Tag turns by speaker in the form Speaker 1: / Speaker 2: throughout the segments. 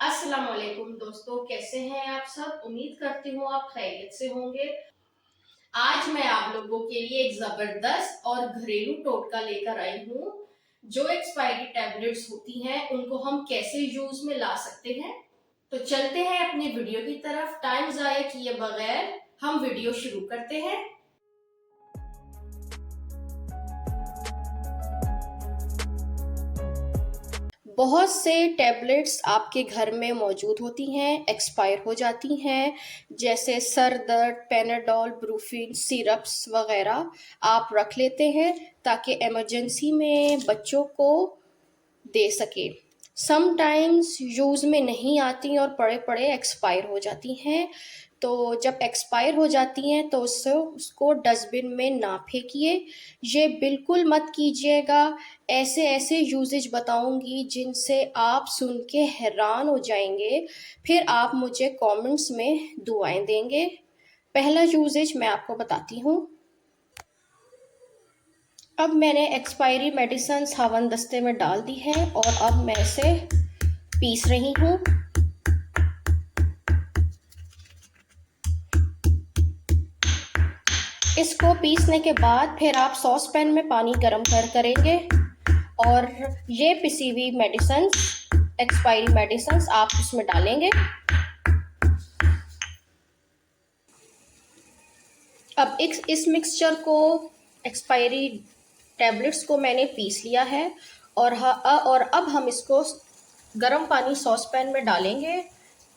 Speaker 1: अस्सलाम वालेकुम दोस्तों, कैसे हैं आप सब। उम्मीद करती हूँ आप खैरियत से होंगे। आज मैं आप लोगों के लिए एक जबरदस्त और घरेलू टोटका लेकर आई हूँ। जो एक्सपायरी टैबलेट्स होती हैं उनको हम कैसे यूज में ला सकते हैं। तो चलते हैं अपनी वीडियो की तरफ। टाइम जाया किए बगैर हम वीडियो शुरू करते हैं। बहुत से टैबलेट्स आपके घर में मौजूद होती हैं, एक्सपायर हो जाती हैं, जैसे सर दर्द, पैनाडोल, ब्रूफिन, सिरप्स वगैरह आप रख लेते हैं ताकि इमरजेंसी में बच्चों को दे सके। समटाइम्स यूज़ में नहीं आती और पड़े पड़े एक्सपायर हो जाती हैं। तो जब एक्सपायर हो जाती हैं तो उसको डस्टबिन में ना फेंकिए। ये बिल्कुल मत कीजिएगा। ऐसे ऐसे यूजेज बताऊंगी जिनसे आप सुन के हैरान हो जाएंगे। फिर आप मुझे कमेंट्स में दुआएं देंगे। पहला यूजेज मैं आपको बताती हूँ। अब मैंने एक्सपायरी मेडिसिन हवन दस्ते में डाल दी है और अब मैं इसे पीस रही हूँ। इसको पीसने के बाद फिर आप सॉस पैन में पानी गर्म करेंगे और ये पिसी हुई मेडिसिन, एक्सपायरी मेडिसिन आप उसमें डालेंगे। अब इस मिक्सचर को, एक्सपायरी टैबलेट्स को मैंने पीस लिया है और अब हम इसको गर्म पानी सॉस पैन में डालेंगे।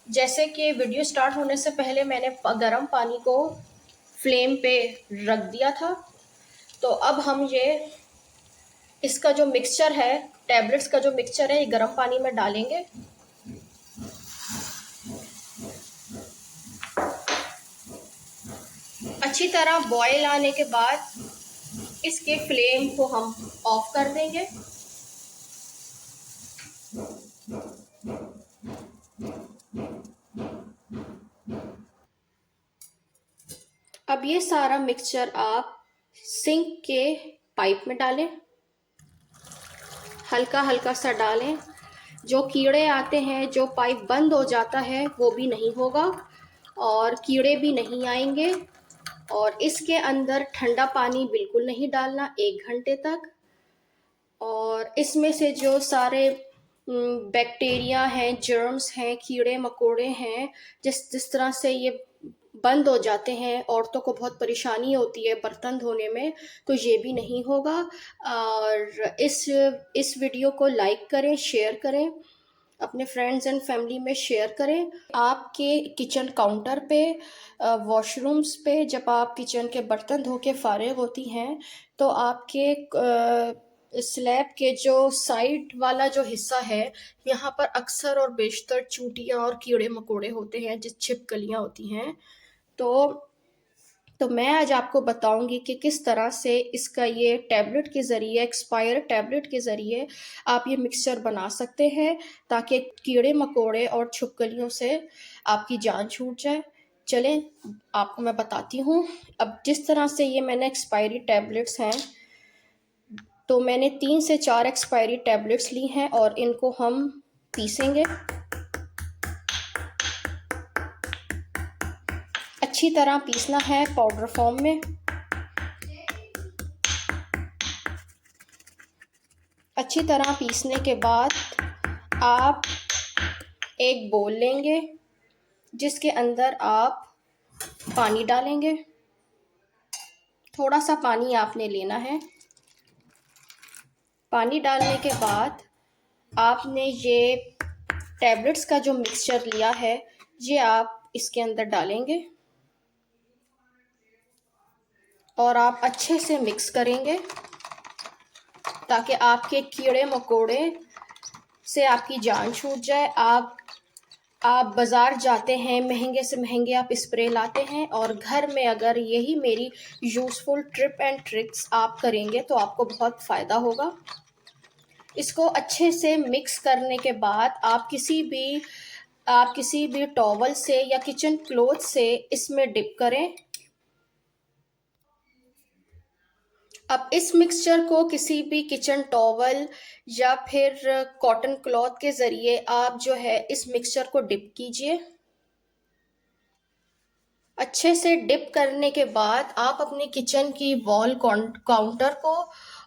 Speaker 1: जैसे कि वीडियो स्टार्ट होने से पहले मैंने गर्म पानी को फ्लेम पे रख दिया था। तो अब हम ये इसका जो मिक्सचर है, टैबलेट्स का जो मिक्सचर है, ये गर्म पानी में डालेंगे। अच्छी तरह बॉयल आने के बाद इसके फ्लेम को हम ऑफ कर देंगे। अब ये सारा मिक्सचर आप सिंक के पाइप में डालें, हल्का हल्का सा डालें। जो कीड़े आते हैं, जो पाइप बंद हो जाता है, वो भी नहीं होगा और कीड़े भी नहीं आएंगे। और इसके अंदर ठंडा पानी बिल्कुल नहीं डालना 1 घंटे तक। और इसमें से जो सारे बैक्टीरिया हैं, जर्म्स हैं, कीड़े मकोड़े हैं, जिस जिस तरह से ये बंद हो जाते हैं, औरतों को बहुत परेशानी होती है बर्तन धोने में, तो ये भी नहीं होगा। और इस वीडियो को लाइक करें, शेयर करें, अपने फ्रेंड्स एंड फैमिली में शेयर करें। आपके किचन काउंटर पे, वॉशरूम्स पे जब आप किचन के बर्तन धो के फारिग होती हैं तो आपके स्लैब के जो साइड वाला जो हिस्सा है, यहाँ पर अक्सर और बेशतर चूंटियाँ और कीड़े मकोड़े होते हैं, जिस छिपकलियाँ होती हैं। तो मैं आज आपको बताऊंगी कि किस तरह से इसका ये टैबलेट के ज़रिए, एक्सपायर टैबलेट के ज़रिए आप ये मिक्सचर बना सकते हैं ताकि कीड़े मकोड़े और छिपकलियों से आपकी जान छूट जाए। चलें आपको मैं बताती हूँ। अब जिस तरह से ये मैंने एक्सपायरी टैबलेट्स हैं, तो मैंने 3 से 4 एक्सपायरी टैबलेट्स ली हैं और इनको हम पीसेंगे अच्छी तरह। पीसना है पाउडर फॉर्म में। अच्छी तरह पीसने के बाद आप एक बोल लेंगे जिसके अंदर आप पानी डालेंगे। थोड़ा सा पानी आपने लेना है। पानी डालने के बाद आपने ये टैबलेट्स का जो मिक्सचर लिया है, ये आप इसके अंदर डालेंगे और आप अच्छे से मिक्स करेंगे ताकि आपके कीड़े मकोड़े से आपकी जान छूट जाए। आप बाज़ार जाते हैं, महंगे से महंगे आप स्प्रे लाते हैं, और घर में अगर यही मेरी यूज़फुल टिप एंड ट्रिक्स आप करेंगे तो आपको बहुत फ़ायदा होगा। इसको अच्छे से मिक्स करने के बाद आप किसी भी टॉवल से या किचन क्लॉथ से इसमें डिप करें अब इस मिक्सचर को किसी भी किचन टॉवल या फिर कॉटन क्लॉथ के ज़रिए आप जो है इस मिक्सचर को डिप कीजिए। अच्छे से डिप करने के बाद आप अपनी किचन की वॉल काउंटर को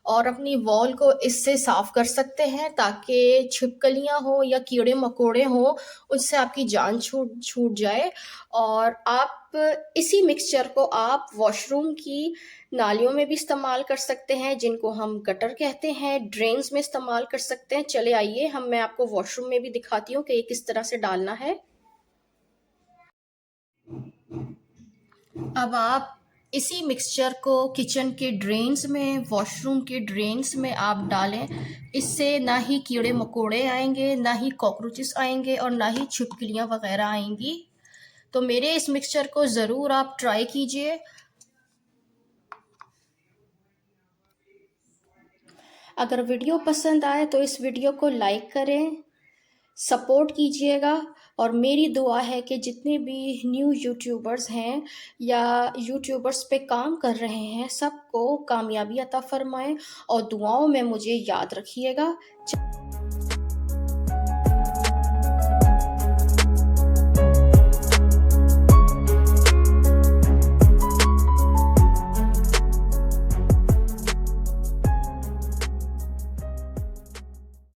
Speaker 1: और अपनी वॉल को इससे साफ़ कर सकते हैं, ताकि छिपकलियाँ हो या कीड़े मकोड़े हों उनसे आपकी जान छूट छूट जाए। और आप इसी मिक्सचर को आप वॉशरूम की नालियों में भी इस्तेमाल कर सकते हैं, जिनको हम गटर कहते हैं, ड्रेन्स में इस्तेमाल कर सकते हैं। चले आइए मैं आपको वॉशरूम में भी दिखाती हूँ कि ये किस तरह से डालना है। अब आप इसी मिक्सचर को किचन के ड्रेन्स में, वॉशरूम के ड्रेन्स में आप डालें। इससे ना ही कीड़े मकोड़े आएंगे, ना ही कॉकरोचेस आएंगे और ना ही छिपकलियाँ वगैरह आएंगी। तो मेरे इस मिक्सचर को ज़रूर आप ट्राई कीजिए। अगर वीडियो पसंद आए तो इस वीडियो को लाइक करें, सपोर्ट कीजिएगा। और मेरी दुआ है कि जितने भी न्यू यूट्यूबर्स हैं या यूट्यूबर्स पे काम कर रहे हैं, सबको कामयाबी अता फरमाएं और दुआओं में मुझे याद रखिएगा।